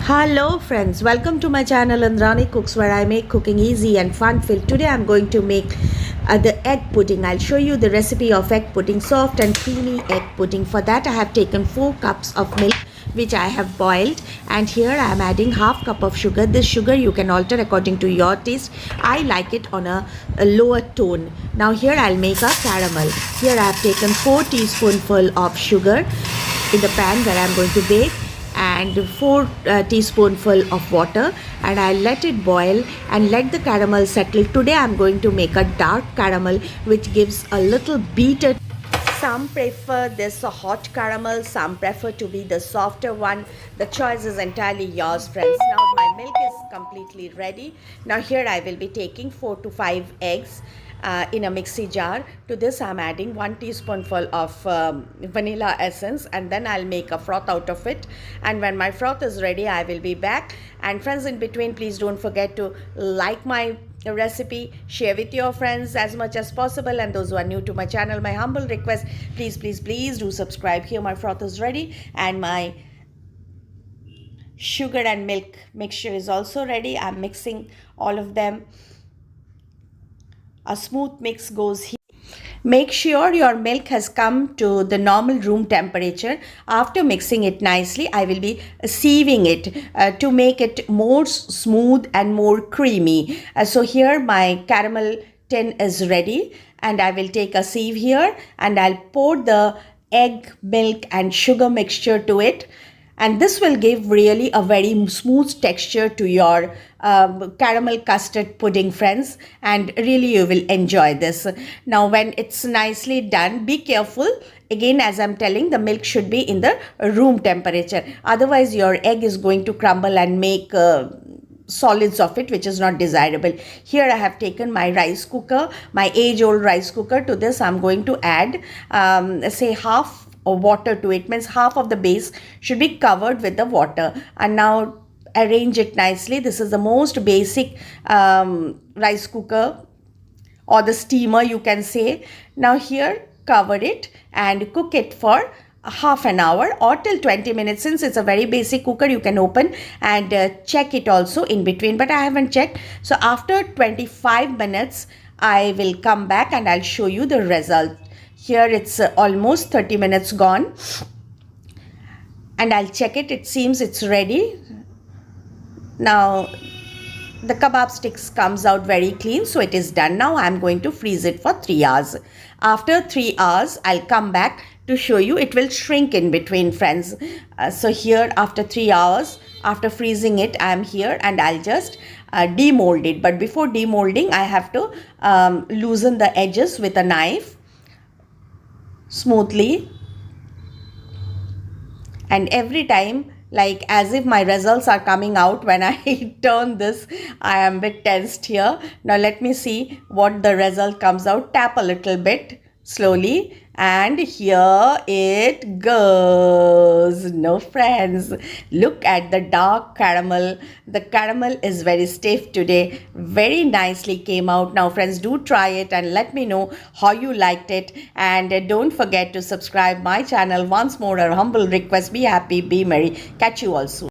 Hello friends, welcome to my channel Andrani Cooks, where I make cooking easy and fun filled. Today I'm going to make the egg pudding. I'll show you the recipe of egg pudding, soft and creamy egg pudding. For that I have taken 4 cups of milk which I have boiled, and here I am adding half cup of sugar. This sugar you can alter according to your taste. I like it on a lower tone. Now here I'll make a caramel. Here I have taken 4 teaspoonful of sugar in the pan where I'm going to bake, and 4 teaspoonful of water, and I'll let it boil and let the caramel settle. Today I'm going to make a dark caramel which gives a little bitter. Some prefer this hot caramel, some prefer to be the softer one. The choice is entirely yours, friends. Now my milk is completely ready. Now here I will be taking 4 to 5 eggs in a mixie jar. To this I'm adding 1 teaspoonful of vanilla essence, and then I'll make a froth out of it. And when my froth is ready I will be back. And friends, in between, please don't forget to like my recipe, share with your friends as much as possible, and those who are new to my channel, my humble request, please do subscribe. Here my froth is ready and my sugar and milk mixture is also ready. I'm mixing all of them. A smooth mix goes here. Make sure your milk has come to the normal room temperature. After mixing it nicely, I will be sieving it to make it more smooth and more creamy. So here my caramel tin is ready, and I will take a sieve here and I'll pour the egg, milk and sugar mixture to it. And this will give really a very smooth texture to your caramel custard pudding, friends, and really you will enjoy this. Now when it's nicely done, be careful. Again, as I'm telling, the milk should be in the room temperature. Otherwise your egg is going to crumble and make solids of it, which is not desirable. Here I have taken my rice cooker, my age-old rice cooker. To this I'm going to add say half or water to it. Means half of the base should be covered with the water. And now arrange it nicely. This is the most basic rice cooker or the steamer, you can say. Now here cover it and cook it for half an hour or till 20 minutes. Since it's a very basic cooker, you can open and check it also in between, but I haven't checked. So after 25 minutes I will come back and I'll show you the result. Here it's almost 30 minutes gone, and I'll check it. It seems it's ready. Now the kebab sticks comes out very clean, so it is done. Now I'm going to freeze it for 3 hours. After 3 hours I'll come back to show you. It will shrink in between, friends. So here after 3 hours after freezing it, I'm here and I'll just demold it. But before demolding I have to loosen the edges with a knife smoothly, and every time, like as if my results are coming out when I turn this, I am a bit tensed here. Now let me see what the result comes out. Tap a little bit slowly, and here it goes. No, friends, look at the dark caramel. The caramel is very stiff today. Very nicely came out. Now friends, do try it and let me know how you liked it, and don't forget to subscribe my channel. Once more, a humble request. Be happy, be merry. Catch you all soon.